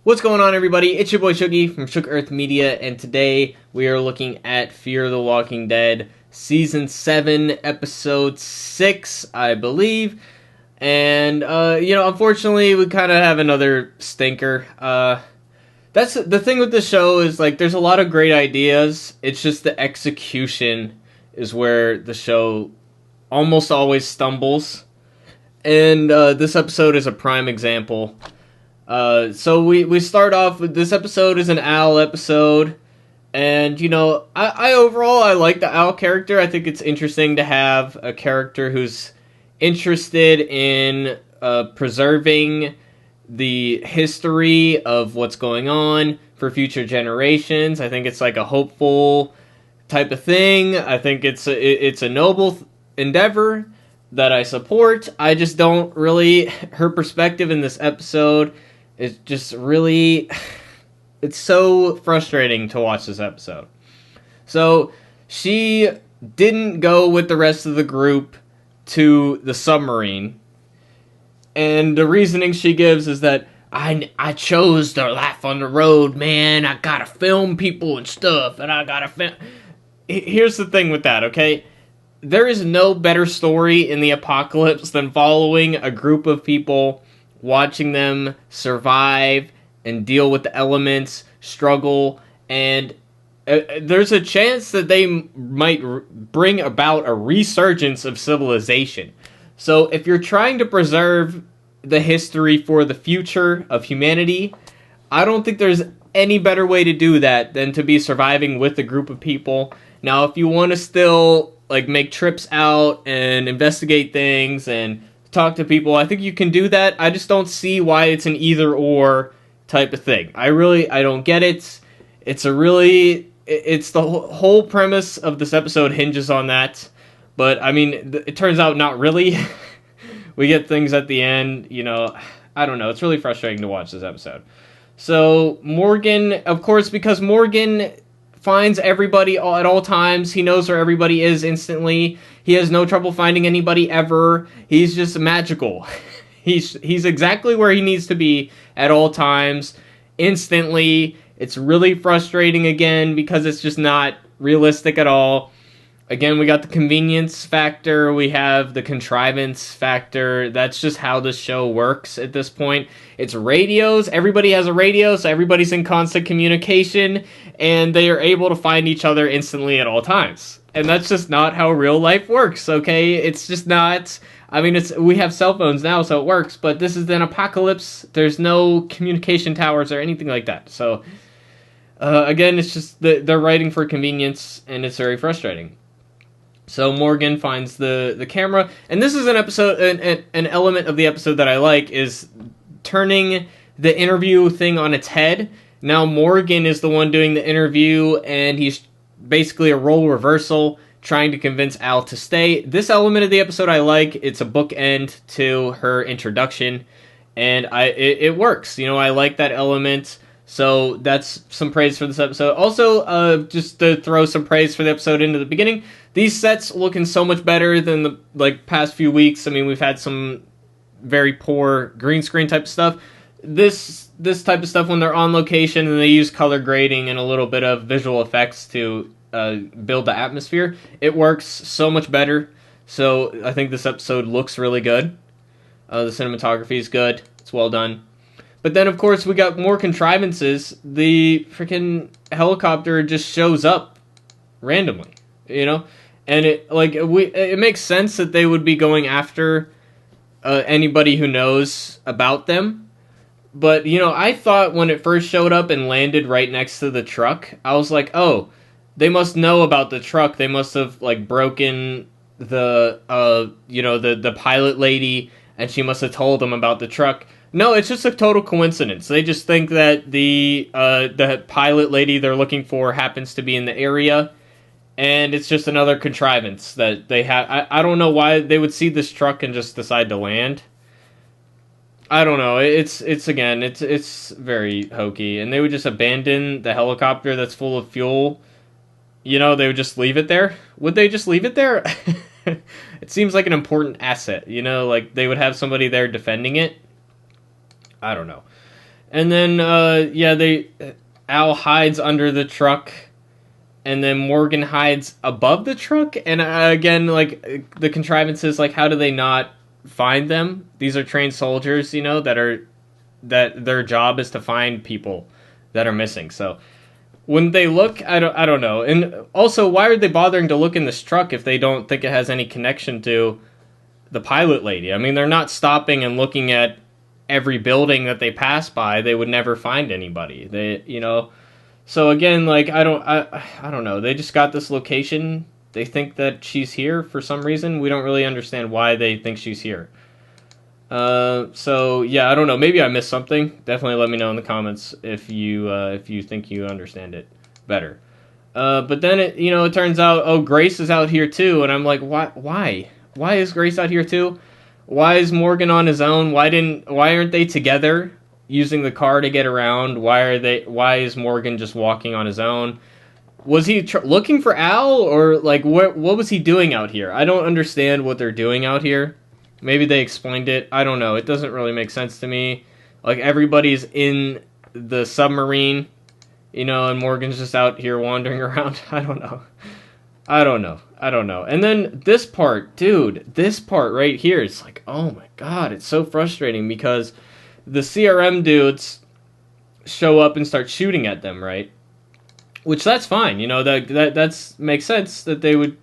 What's going on, everybody? It's your boy Shuggy from Shook Earth Media, and today we are looking at Fear the Walking Dead Season 7, Episode 6, I believe. And, unfortunately, we kind of have another stinker. That's the thing with the show is, there's a lot of great ideas. It's just the execution is where the show almost always stumbles. And this episode is a prime example. So we start off with this episode is an Al episode, and I overall I like the Al character. I think it's interesting to have a character who's interested in preserving the history of what's going on for future generations. I think it's like a hopeful type of thing. I think it's a noble endeavor that I support. I just don't really, her perspective in this episode is just really, it's so frustrating to watch this episode. So she didn't go with the rest of the group to the submarine, and the reasoning she gives is that I chose the life on the road, man. I gotta film people and stuff, and I gotta film. Here's the thing with that, okay? There is no better story in the apocalypse than following a group of people, watching them survive and deal with the elements, struggle, and there's a chance that they might bring about a resurgence of civilization. So if you're trying to preserve the history for the future of humanity, I don't think there's any better way to do that than to be surviving with a group of people. Now, if you want to still make trips out and investigate things and talk to people, I think you can do that. I just don't see why it's an either or type of thing. I don't get it. It's the whole premise of this episode hinges on that. But I mean, it turns out not really. We get things at the end, I don't know. It's really frustrating to watch this episode. So Morgan, of course, because Morgan finds everybody at all times. He knows where everybody is instantly. He has no trouble finding anybody ever. He's just magical. He's exactly where he needs to be at all times, instantly. It's really frustrating again because it's just not realistic at all. Again, we got the convenience factor, we have the contrivance factor. That's just how the show works at this point. It's radios, everybody has a radio, so everybody's in constant communication, and they are able to find each other instantly at all times. And that's just not how real life works, okay? It's just not. I mean, we have cell phones now, so it works, but this is an apocalypse. There's no communication towers or anything like that. So, again, it's just they're writing for convenience, and it's very frustrating. So Morgan finds the camera, and this is an episode, an element of the episode that I like, is turning the interview thing on its head. Now Morgan is the one doing the interview, and he's basically a role reversal, trying to convince Al to stay. This element of the episode I like. It's a bookend to her introduction, and it works. I like that element. So that's some praise for this episode. Also, just to throw some praise for the episode into the beginning, these sets looking so much better than the past few weeks. I mean, we've had some very poor green screen type of stuff. This type of stuff when they're on location and they use color grading and a little bit of visual effects to build the atmosphere, it works so much better. So I think this episode looks really good. The cinematography is good. It's well done. But then, of course, we got more contrivances. The freaking helicopter just shows up randomly, and it makes sense that they would be going after anybody who knows about them. But I thought when it first showed up and landed right next to the truck, I was like, oh, they must know about the truck. They must have broken the the pilot lady, and she must have told them about the truck. No, it's just a total coincidence. They just think that the pilot lady they're looking for happens to be in the area, and it's just another contrivance that they have. I don't know why they would see this truck and just decide to land. I don't know. It's very hokey, and they would just abandon the helicopter that's full of fuel. They would just leave it there. Would they just leave it there? It seems like an important asset. They would have somebody there defending it. I don't know. And then, Al hides under the truck, and then Morgan hides above the truck. And again, like, the contrivances, like, how do they not find them? These are trained soldiers, that their job is to find people that are missing. So when they look, I don't know. And also, why are they bothering to look in this truck if they don't think it has any connection to the pilot lady? I mean, they're not stopping and looking at every building that they pass by. They would never find anybody. So again, like, I don't know. They just got this location. They think that she's here for some reason. We don't really understand why they think she's here. So yeah, I don't know. Maybe I missed something. Definitely let me know in the comments if you think you understand it better. But then it turns out, Grace is out here too, and I'm like, why? Why is Grace out here too? Why is Morgan on his own? Why aren't they together using the car to get around? Why is Morgan just walking on his own? Was he looking for Al, or like what was he doing out here? I don't understand what they're doing out here. Maybe they explained it. I don't know. It doesn't really make sense to me. Like, everybody's in the submarine, and Morgan's just out here wandering around. I don't know. And then this part, dude, this part right here, it's like, oh my god, it's so frustrating because the CRM dudes show up and start shooting at them, right? Which, that's fine, that makes sense that they would,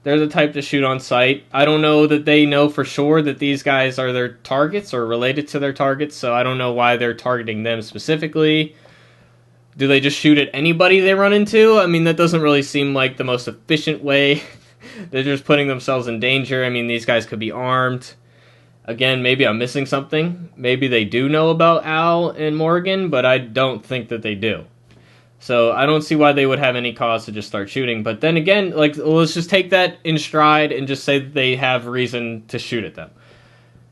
they're the type to shoot on sight. I don't know that they know for sure that these guys are their targets or related to their targets, so I don't know why they're targeting them specifically. Do they just shoot at anybody they run into? I mean, that doesn't really seem like the most efficient way. They're just putting themselves in danger. I mean, these guys could be armed. Again, maybe I'm missing something. Maybe they do know about Al and Morgan, but I don't think that they do. So I don't see why they would have any cause to just start shooting. But then again, like, let's just take that in stride and just say that they have reason to shoot at them.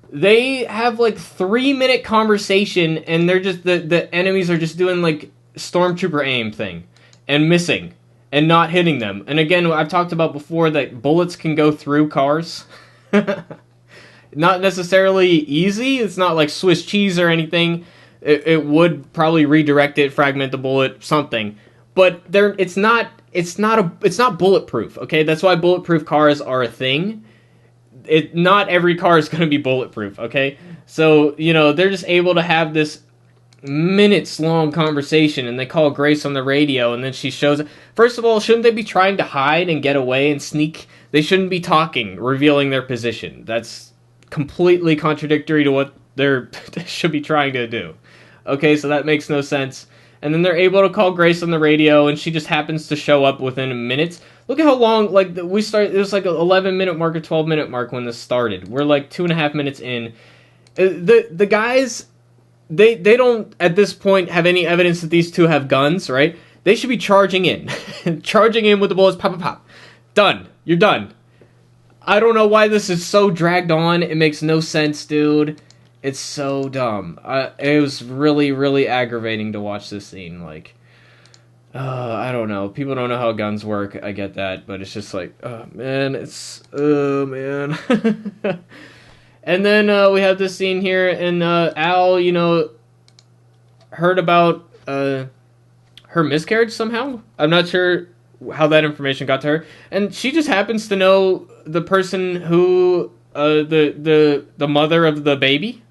They have like 3-minute conversation, and they're just the enemies are just doing like stormtrooper aim thing and missing and not hitting them. And again, I've talked about before that bullets can go through cars. Not necessarily easy. It's not like Swiss cheese or anything. It would probably redirect it, fragment the bullet, something. But it's not bulletproof. Okay, that's why bulletproof cars are a thing. Not every car is going to be bulletproof. Okay, so they're just able to have this minutes long conversation, and they call Grace on the radio, and then she shows up. First of all, shouldn't they be trying to hide and get away and sneak? They shouldn't be talking, revealing their position. That's completely contradictory to what they should be trying to do. Okay, so that makes no sense. And then they're able to call Grace on the radio, and she just happens to show up within minutes. Look at how long, like, we started. It was like an 11-minute mark or 12-minute mark when this started. We're like 2.5 minutes in. The guys, they don't at this point have any evidence that these two have guns, right? They should be charging in, charging in with the bullets. Pop, pop, pop. Done. You're done. I don't know why this is so dragged on. It makes no sense, dude. It's so dumb. It was really, really aggravating to watch this scene. Like, I don't know. People don't know how guns work. I get that, but it's just like, oh man, man. And then we have this scene here, and Al, heard about her miscarriage somehow. I'm not sure how that information got to her, and she just happens to know the person who the mother of the baby.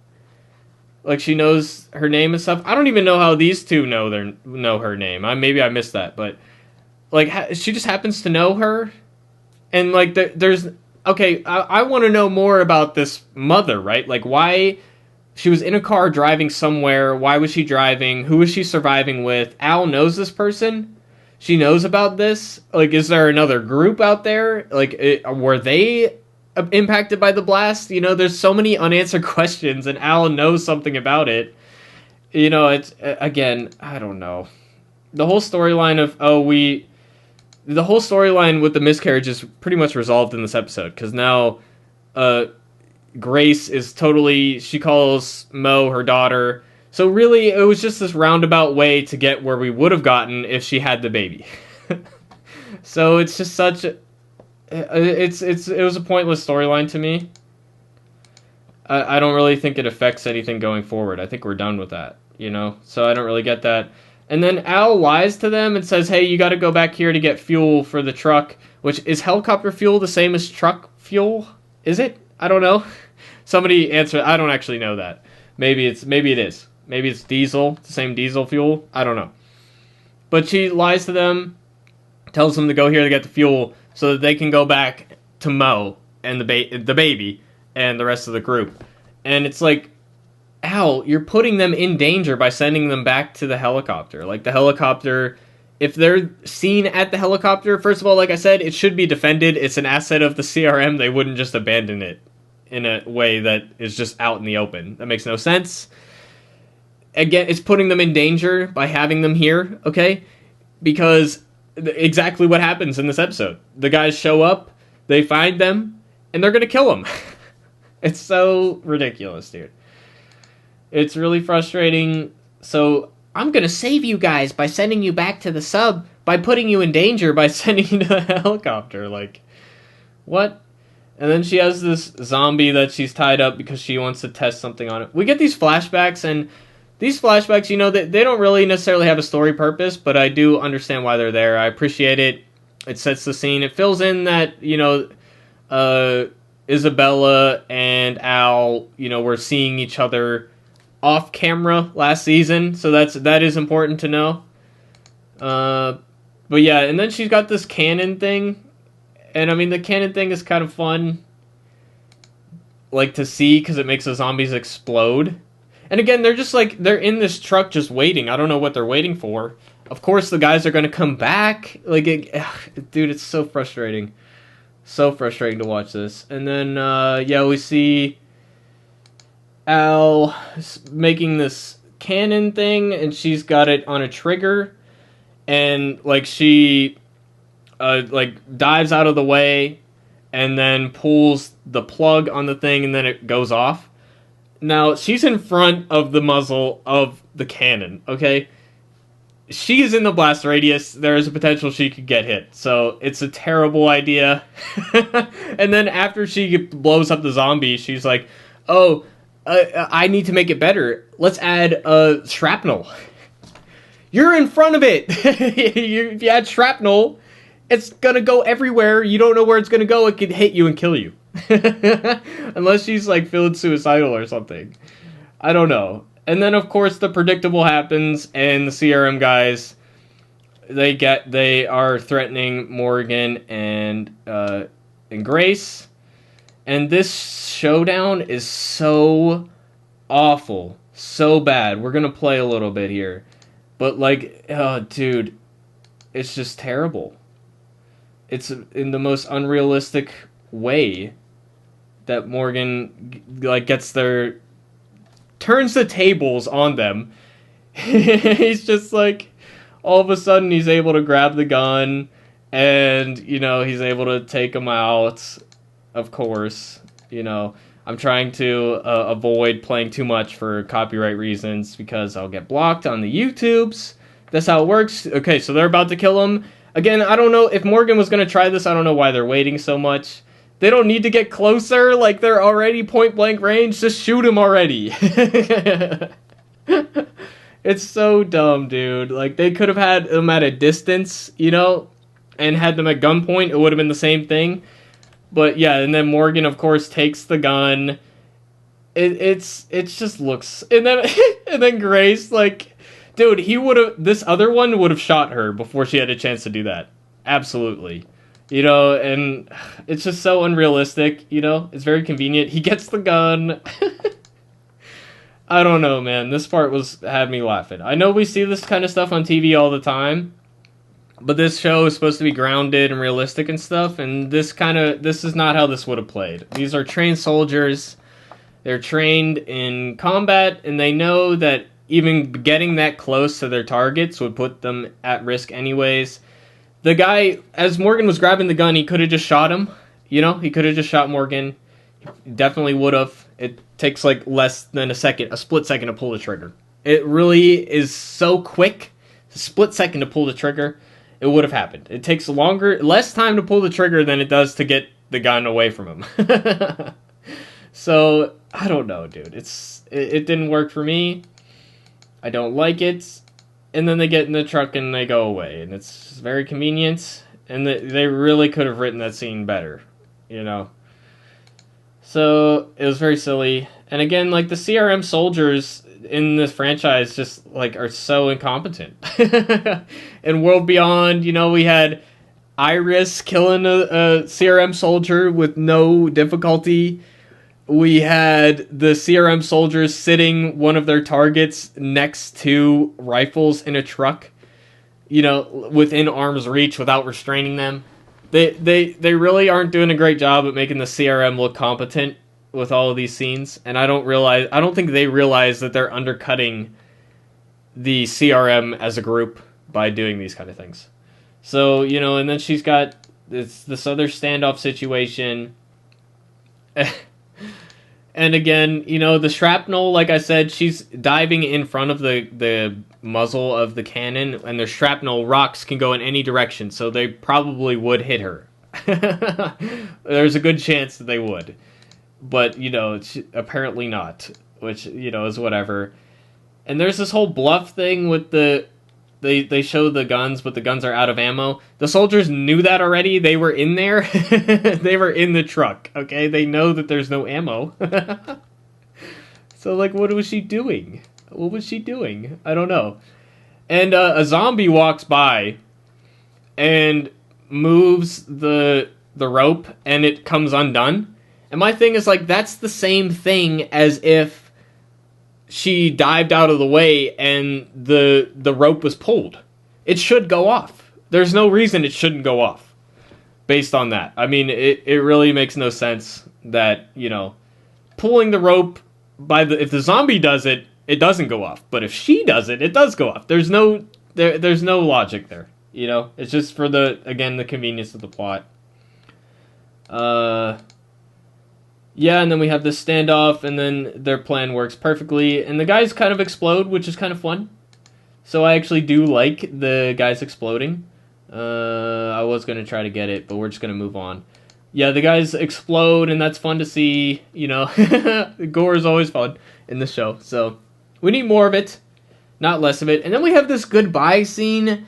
Like, she knows her name and stuff. I don't even know how these two know her name. Maybe I missed that, but like, she just happens to know her, and like, there's okay. I want to know more about this mother, right? Like, why she was in a car driving somewhere. Why was she driving? Who was she surviving with? Al knows this person. She knows about this. Like, is there another group out there? Like, were they impacted by the blast? There's so many unanswered questions, and Al knows something about it. It's, again, I don't know. The whole storyline with the miscarriage is pretty much resolved in this episode, because now Grace is she calls Mo her daughter. So really, it was just this roundabout way to get where we would have gotten if she had the baby. So it's just it was a pointless storyline to me. I don't really think it affects anything going forward. I think we're done with that. you know? So I don't really get that. And then Al lies to them and says, hey, you gotta go back here to get fuel for the truck, which is helicopter fuel the same as truck fuel? Is it? I don't know. Somebody answer. I don't actually know that. Maybe it is. Maybe it's diesel, the same diesel fuel. I don't know. But she lies to them, tells them to go here to get the fuel so that they can go back to Mo and the baby and the rest of the group. And it's like, Al, you're putting them in danger by sending them back to the helicopter. Like, the helicopter, if they're seen at the helicopter, first of all, like I said, it should be defended. It's an asset of the CRM. They wouldn't just abandon it in a way that is just out in the open. That makes no sense. Again, it's putting them in danger by having them here, okay? Because exactly what happens in this episode. The guys show up, they find them, and they're gonna kill them. It's so ridiculous, dude. It's really frustrating. So, I'm gonna save you guys by sending you back to the sub, by putting you in danger by sending you to the helicopter. Like, what? And then she has this zombie that she's tied up because she wants to test something on it. We get these flashbacks, and these flashbacks, you know, they don't really necessarily have a story purpose, but I do understand why they're there. I appreciate it. It sets the scene. It fills in that, you know, Isabella and Al, you know, were seeing each other off camera last season, so that is important to know. But yeah, and then she's got this cannon thing, and I mean, the cannon thing is kind of fun, like, to see, because it makes the zombies explode. And again, they're just like, they're in this truck just waiting. I don't know what they're waiting for. Of course, the guys are going to come back. Like, dude, it's so frustrating. So frustrating to watch this. And then, yeah, we see Al making this cannon thing, and she's got it on a trigger. And, like, she, like, dives out of the way and then pulls the plug on the thing, and then it goes off. Now, she's in front of the muzzle of the cannon, okay? She's in the blast radius. There is a potential she could get hit. So, it's a terrible idea. And then after she blows up the zombie, she's like, oh, I need to make it better. Let's add shrapnel. You're in front of it! If you add shrapnel, it's gonna go everywhere. You don't know where it's gonna go. It could hit you and kill you. Unless she's like feeling suicidal or something. I don't know. And then of course the predictable happens, and the CRM guys, they are threatening Morgan and Grace. And this showdown is so awful, so bad. We're gonna play a little bit here, but like, oh dude, it's just terrible. It's in the most unrealistic way that Morgan, like, turns the tables on them. He's just like, all of a sudden he's able to grab the gun, and, you know, he's able to take them out, of course. You know, I'm trying to avoid playing too much for copyright reasons, because I'll get blocked on the YouTubes. That's how it works. Okay, so they're about to kill him. Again, I don't know if Morgan was going to try this. I don't know why they're waiting so much. They don't need to get closer. Like, they're already point blank range. Just shoot him already. It's so dumb, dude. Like, they could have had them at a distance, you know, and had them at gunpoint. It would have been the same thing. But yeah, and then Morgan, of course, takes the gun. It just looks, and then Grace, like, dude, this other one would have shot her before she had a chance to do that. Absolutely. You know, and it's just so unrealistic, you know? It's very convenient. He gets the gun. I don't know, man. This part had me laughing. I know we see this kind of stuff on TV all the time, but this show is supposed to be grounded and realistic and stuff, and this is not how this would have played. These are trained soldiers. They're trained in combat, and they know that even getting that close to their targets would put them at risk anyways. The guy, as Morgan was grabbing the gun, he could have just shot him. You know, he could have just shot Morgan. He definitely would have. It takes like less than a split second to pull the trigger. It really is so quick. A split second to pull the trigger. It would have happened. It takes less time to pull the trigger than it does to get the gun away from him. So, I don't know, dude. It didn't work for me. I don't like it. And then they get in the truck and they go away. And it's very convenient. And they really could have written that scene better, you know. So it was very silly. And again, like, the CRM soldiers in this franchise just, like, are so incompetent. In World Beyond, you know, we had Iris killing a CRM soldier with no difficulty. We had the CRM soldiers sitting one of their targets next to rifles in a truck, you know, within arm's reach without restraining them. They really aren't doing a great job at making the CRM look competent with all of these scenes, and I don't think they realize that they're undercutting the CRM as a group by doing these kind of things. So, you know, and then she's got this other standoff situation. And again, you know, the shrapnel, like I said, she's diving in front of the muzzle of the cannon, and the shrapnel rocks can go in any direction, so they probably would hit her. There's a good chance that they would. But, you know, apparently not, which, you know, is whatever. And there's this whole bluff thing with they show the guns, but the guns are out of ammo. The soldiers knew that already. They were in there. They were in the truck, okay? They know that there's no ammo. So, like, what was she doing? What was she doing? I don't know. And a zombie walks by and moves the rope, and it comes undone. And my thing is, like, that's the same thing as if she dived out of the way and the rope was pulled. It should go off. There's no reason it shouldn't go off based on that. I mean, it really makes no sense that, you know, pulling the rope if the zombie does it, it doesn't go off. But if she does it, it does go off. There's no logic there, you know? It's just for the convenience of the plot. Yeah, and then we have this standoff, and then their plan works perfectly, and the guys kind of explode, which is kind of fun. So I actually do like the guys exploding. I was going to try to get it, but we're just going to move on. Yeah, the guys explode, and that's fun to see, you know. Gore is always fun in the show, so we need more of it, not less of it. And then we have this goodbye scene.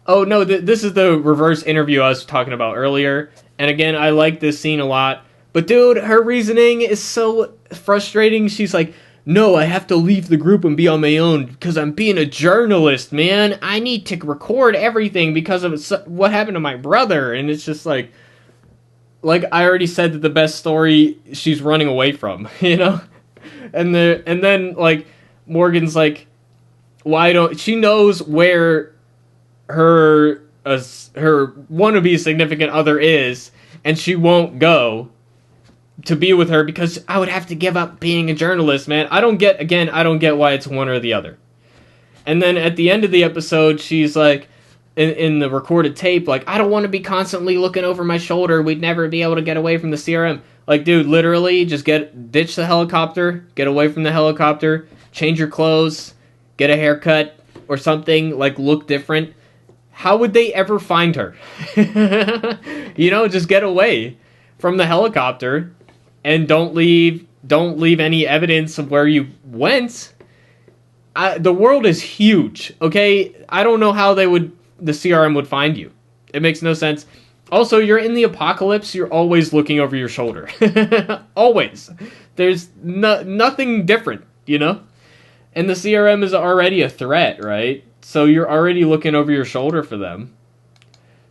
Oh, no, this is the reverse interview I was talking about earlier, and again, I like this scene a lot. But dude, her reasoning is so frustrating. She's like, no, I have to leave the group and be on my own because I'm being a journalist, man. I need to record everything because of what happened to my brother. And it's just like I already said that the best story she's running away from, you know? And then like Morgan's like, why don't she knows where her wannabe significant other is, and she won't go to be with her because I would have to give up being a journalist, man. I don't get why it's one or the other. And then at the end of the episode, she's like, in the recorded tape, like, I don't want to be constantly looking over my shoulder. We'd never be able to get away from the CRM. Like, dude, literally, just ditch the helicopter, get away from the helicopter, change your clothes, get a haircut or something, like, look different. How would they ever find her? You know, just get away from the helicopter. And don't leave any evidence of where you went. The world is huge, okay? I don't know how the CRM would find you. It makes no sense. Also, you're in the apocalypse. You're always looking over your shoulder. Always. There's nothing different, you know? And the CRM is already a threat, right? So you're already looking over your shoulder for them.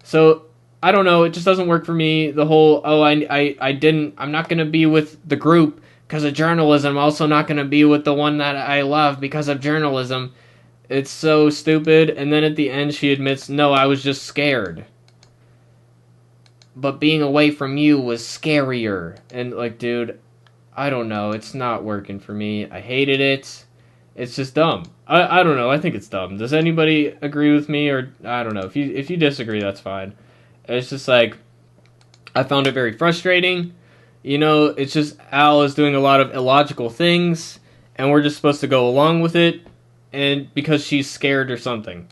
So I don't know, it just doesn't work for me. The whole, I'm not going to be with the group because of journalism. I'm also not going to be with the one that I love because of journalism. It's so stupid. And then at the end, she admits, no, I was just scared. But being away from you was scarier. And, like, dude, I don't know. It's not working for me. I hated it. It's just dumb. I don't know. I think it's dumb. Does anybody agree with me? Or, I don't know. If you disagree, that's fine. It's just like, I found it very frustrating. You know, it's just Al is doing a lot of illogical things, and we're just supposed to go along with it, and because she's scared or something.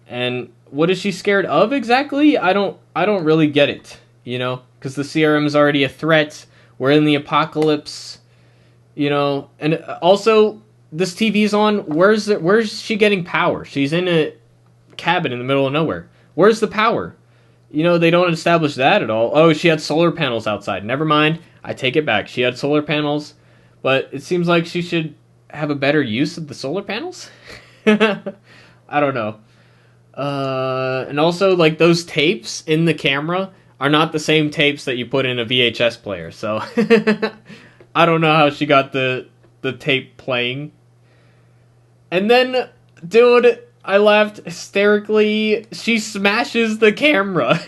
And what is she scared of exactly? I don't really get it, you know, because the CRM is already a threat. We're in the apocalypse, you know, and also this TV's on. Where's she getting power? She's in a cabin in the middle of nowhere. Where's the power? You know, they don't establish that at all. Oh, she had solar panels outside. Never mind. I take it back. She had solar panels, but it seems like she should have a better use of the solar panels. I don't know. And also, like, those tapes in the camera are not the same tapes that you put in a VHS player. So I don't know how she got the tape playing. And then, dude, I laughed hysterically. She smashes the camera.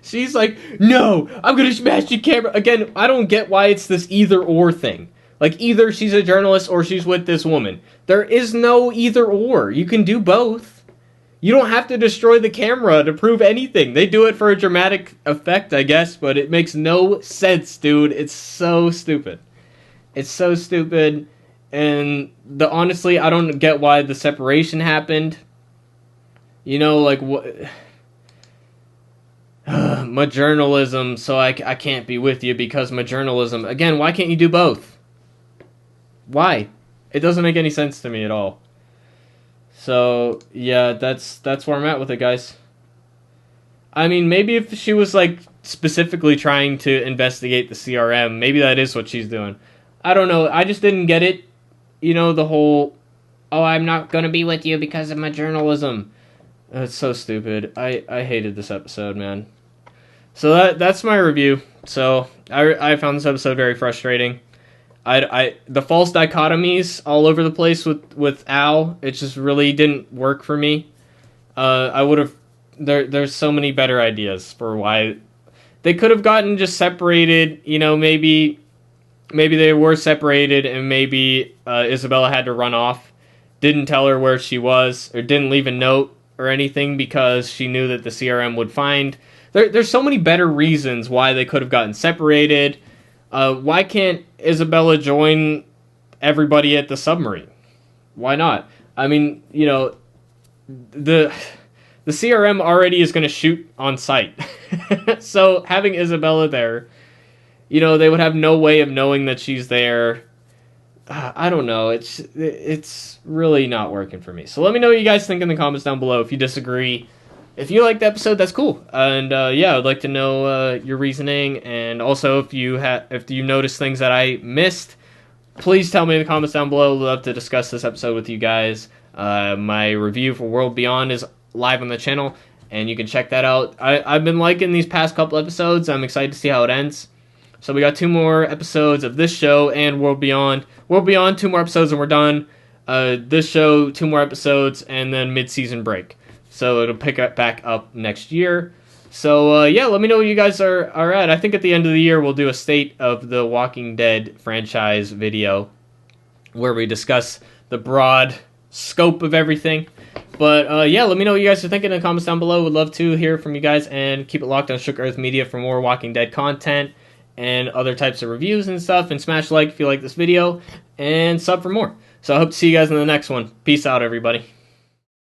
She's like, no, I'm gonna smash the camera. Again, I don't get why it's this either or thing. Like, either she's a journalist or she's with this woman. There is no either or. You can do both. You don't have to destroy the camera to prove anything. They do it for a dramatic effect, I guess, but it makes no sense, dude. It's so stupid. It's so stupid. And honestly, I don't get why the separation happened. You know, like, what? My journalism, so I can't be with you because my journalism. Again, why can't you do both? Why? It doesn't make any sense to me at all. So, yeah, that's where I'm at with it, guys. I mean, maybe if she was, like, specifically trying to investigate the CRM, maybe that is what she's doing. I don't know. I just didn't get it. You know, the whole, oh, I'm not going to be with you because of my journalism. It's so stupid. I hated this episode, man. So that's my review. So, I found this episode very frustrating. The false dichotomies all over the place with Al, it just really didn't work for me. I would have, there's so many better ideas for why they could have gotten just separated. You know, maybe they were separated and maybe Isabella had to run off, didn't tell her where she was, or didn't leave a note or anything because she knew that the CRM would find. There's so many better reasons why they could have gotten separated. Why can't Isabella join everybody at the submarine? Why not? I mean, you know, the CRM already is going to shoot on sight. So having Isabella there, you know, they would have no way of knowing that she's there. I don't know. It's really not working for me. So let me know what you guys think in the comments down below. If you disagree, if you liked the episode, that's cool. And yeah, I'd like to know your reasoning. And also, if you noticed things that I missed, please tell me in the comments down below. I'd love to discuss this episode with you guys. My review for World Beyond is live on the channel, and you can check that out. I've been liking these past couple episodes. I'm excited to see how it ends. So we got 2 more episodes of this show and World Beyond. World Beyond, 2 more episodes and we're done. This show, 2 more episodes, and then mid-season break. So it'll pick up back up next year. So yeah, let me know what you guys are at. I think at the end of the year we'll do a State of the Walking Dead franchise video where we discuss the broad scope of everything. But yeah, let me know what you guys are thinking in the comments down below. Would love to hear from you guys, and keep it locked on Shook Earth Media for more Walking Dead content and other types of reviews and stuff. And smash like if you like this video, and sub for more. So I hope to see you guys in the next one. Peace out, everybody.